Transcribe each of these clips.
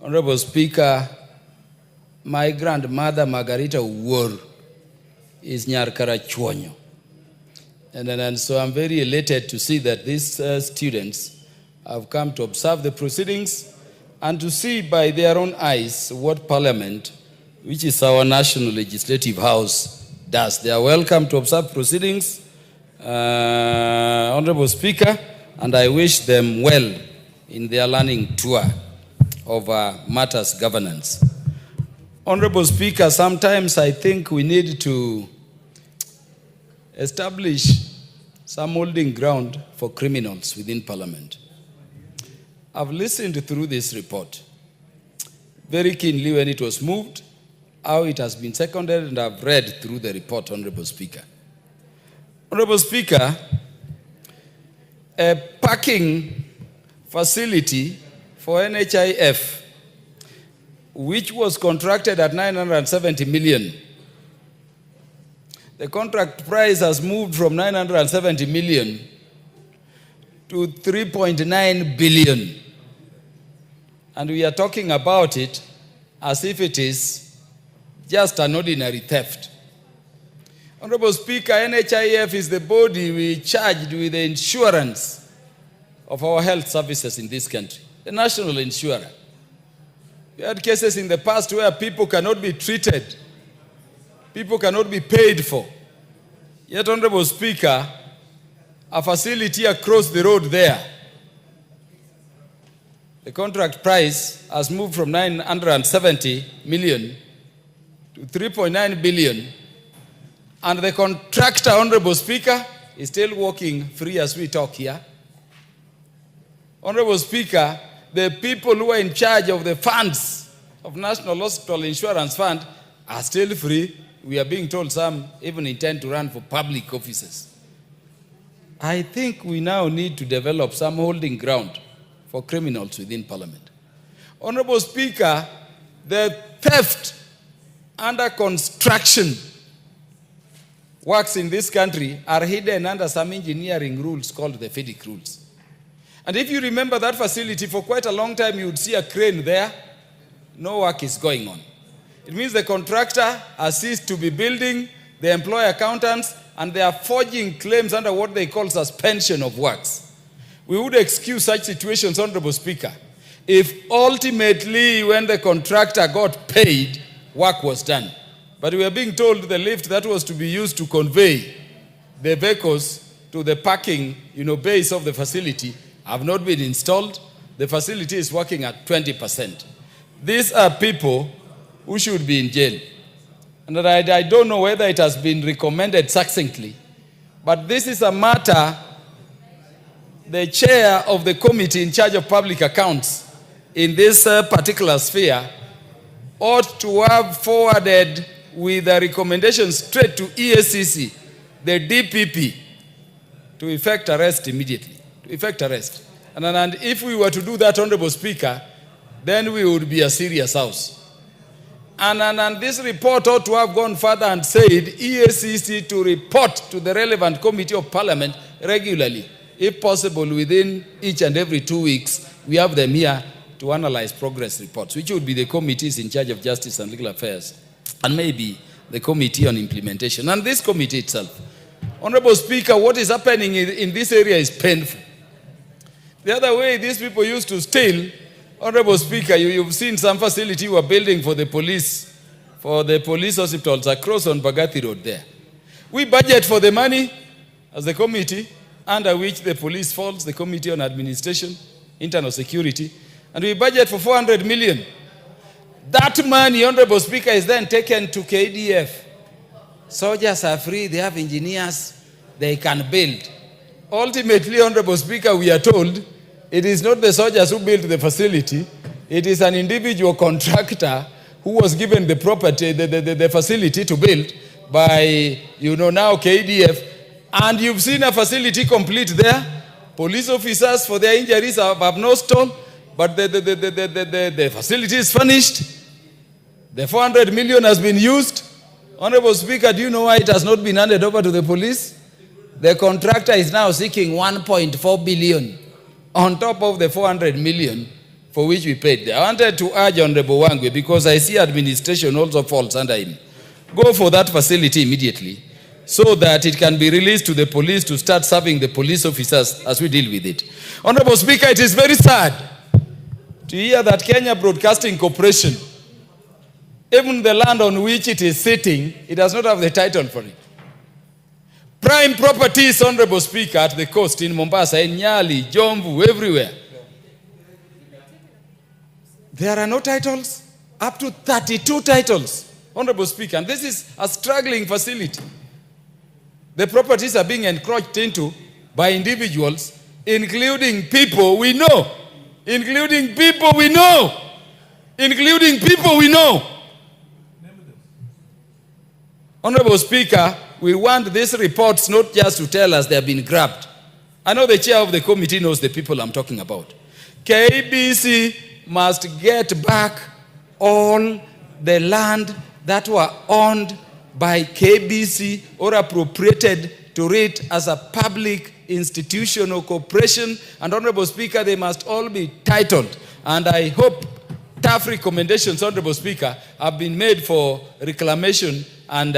Honorable Speaker, my grandmother Margarita Uhuru is Nyarkarachuonyo. And so I'm very elated to see that these students have come to observe the proceedings and to see by their own eyes what Parliament, which is our national legislative house, does. They are welcome to observe proceedings, Honorable Speaker, and I wish them well in their learning tour of matters governance. Honorable Speaker, sometimes I think we need to establish some holding ground for criminals within Parliament. I've listened through this report very keenly when it was moved, how it has been seconded, and I've read through the report, Honorable Speaker. Honorable Speaker, a parking facility for NHIF, which was contracted at 970 million. The contract price has moved from 970 million to 3.9 billion. And we are talking about it as if it is just an ordinary theft. Honorable Speaker, NHIF is the body we charged with the insurance of our health services in this country, the national insurer. We had cases in the past where people cannot be treated, people cannot be paid for. Yet, Honorable Speaker, a facility across the road there, the contract price has moved from 970 million to 3.9 billion, and the contractor, Honorable Speaker, is still working free as we talk here. Honorable Speaker, the people who are in charge of the funds of National Hospital Insurance Fund are still free. We are being told some even intend to run for public offices. I think we now need to develop some holding ground for criminals within Parliament. Honorable Speaker, the theft under construction works in this country are hidden under some engineering rules called the FIDIC rules. And if you remember that facility, for quite a long time, you would see a crane there. No work is going on. It means the contractor has ceased to be building, they employ accountants, and they are forging claims under what they call suspension of works. We would excuse such situations, Honorable Speaker, if ultimately when the contractor got paid, work was done. But we are being told the lift that was to be used to convey the vehicles to the parking base of the facility have not been installed. The facility is working at 20%. These are people who should be in jail. And I don't know whether it has been recommended succinctly, but this is a matter the chair of the committee in charge of public accounts in this particular sphere ought to have forwarded with a recommendation straight to EACC, the DPP, to effect arrest immediately. To effect arrest. And if we were to do that, Honorable Speaker, then we would be a serious house. And this report ought to have gone further and said EACC to report to the relevant committee of Parliament regularly. If possible, within each and every 2 weeks, we have them here to analyze progress reports, which would be the committees in charge of justice and legal affairs, and maybe the committee on implementation, and this committee itself. Honorable Speaker, what is happening in this area is painful. The other way these people used to steal, Honorable Speaker, you've seen some facility we are building for the police hospitals across on Bagathi Road there. We budget for the money as the committee under which the police falls, the Committee on Administration, Internal Security, and we budget for 400 million. That money, Honorable Speaker, is then taken to KDF. Soldiers are free, they have engineers, they can build. Ultimately, Honorable Speaker, we are told it is not the soldiers who built the facility, it is an individual contractor who was given the property, the facility to build by, now KDF. And you've seen a facility complete there. Police officers for their injuries have no stone, but the facility is furnished. The 400 million has been used. Honorable Speaker, do you know why it has not been handed over to the police? The contractor is now seeking 1.4 billion on top of the 400 million for which we paid. I wanted to urge Honorable Wangwe, because I see administration also falls under him. Go for that facility immediately, so that it can be released to the police to start serving the police officers as we deal with it. Honorable Speaker, it is very sad to hear that Kenya Broadcasting Corporation, even the land on which it is sitting, it does not have the title for it. Prime properties, Honorable Speaker, at the coast in Mombasa, in Nyali, Jomvu, everywhere. There are no titles, up to 32 titles, Honorable Speaker, and this is a struggling facility. The properties are being encroached into by individuals, including people we know. Including people we know. Including people we know. Honorable Speaker, we want these reports not just to tell us they have been grabbed. I know the chair of the committee knows the people I'm talking about. KBC must get back all the land that were owned by KBC or appropriated to it as a public institution or corporation. And Honorable Speaker, they must all be titled. And I hope tough recommendations, Honorable Speaker, have been made for reclamation and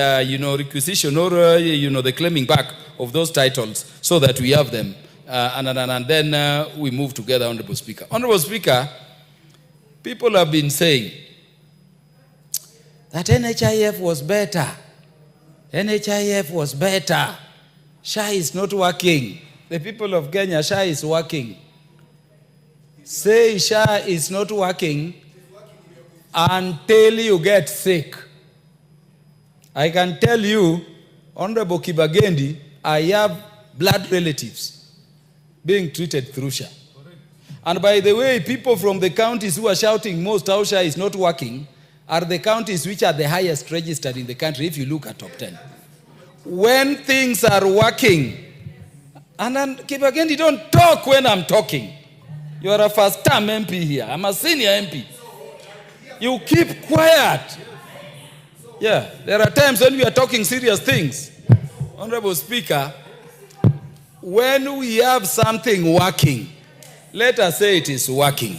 requisition or the claiming back of those titles, so that we have them and then we move together, Honorable Speaker. Honorable Speaker, people have been saying that NHIF was better. NHIF was better. SHA is not working. The people of Kenya, SHA is working. Say SHA is not working until you get sick. I can tell you, Honorable Kibagendi, I have blood relatives being treated through SHA. And by the way, people from the counties who are shouting most how SHA is not working are the counties which are the highest registered in the country, if you look at top 10. When things are working, and then Kibagendi, don't talk when I'm talking. You are a first-time MP here. I'm a senior MP. You keep quiet. Yeah, there are times when we are talking serious things. Honorable Speaker, when we have something working, let us say it is working.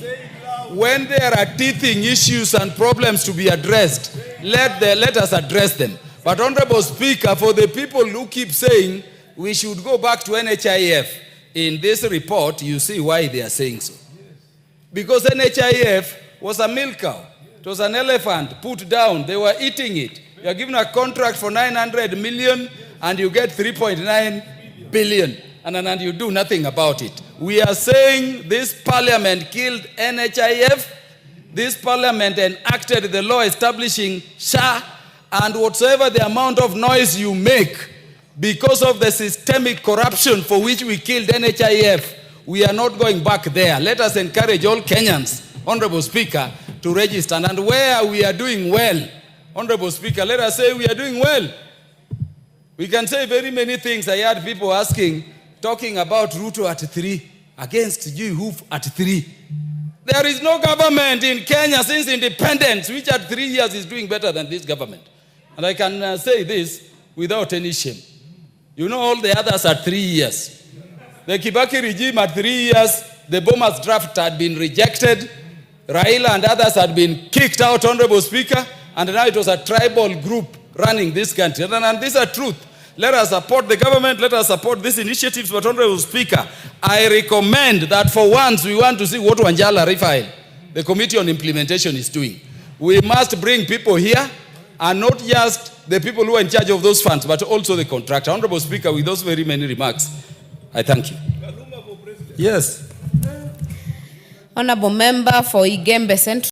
When there are teething issues and problems to be addressed, let us address them. But Honorable Speaker, for the people who keep saying we should go back to NHIF, in this report, you see why they are saying so. Because NHIF was a milk cow. It was an elephant put down. They were eating it. You are given a contract for 900 million and you get 3.9 billion. And you do nothing about it. We are saying this parliament killed NHIF. This parliament enacted the law establishing SHA, and whatsoever the amount of noise you make because of the systemic corruption for which we killed NHIF, we are not going back there. Let us encourage all Kenyans, Honorable Speaker, to register. And where we are doing well, Honorable Speaker, let us say we are doing well. We can say very many things. I heard people talking about Ruto at 3, against you at 3. There is no government in Kenya since independence which at 3 years is doing better than this government. And I can say this without any shame. You know, all the others are 3 years. The Kibaki regime at 3 years, the Bomas draft had been rejected. Raila and others had been kicked out, Honorable Speaker. And now it was a tribal group running this country. And these are truth. Let us support the government. Let us support these initiatives. But Honorable Speaker, I recommend that for once we want to see what Wanjala Rafael, the Committee on Implementation, is doing. We must bring people here, and not just the people who are in charge of those funds, but also the contractor. Honorable Speaker, with those very many remarks, I thank you. Kaluma for president. Yes. Honorable Member for Igembe Central.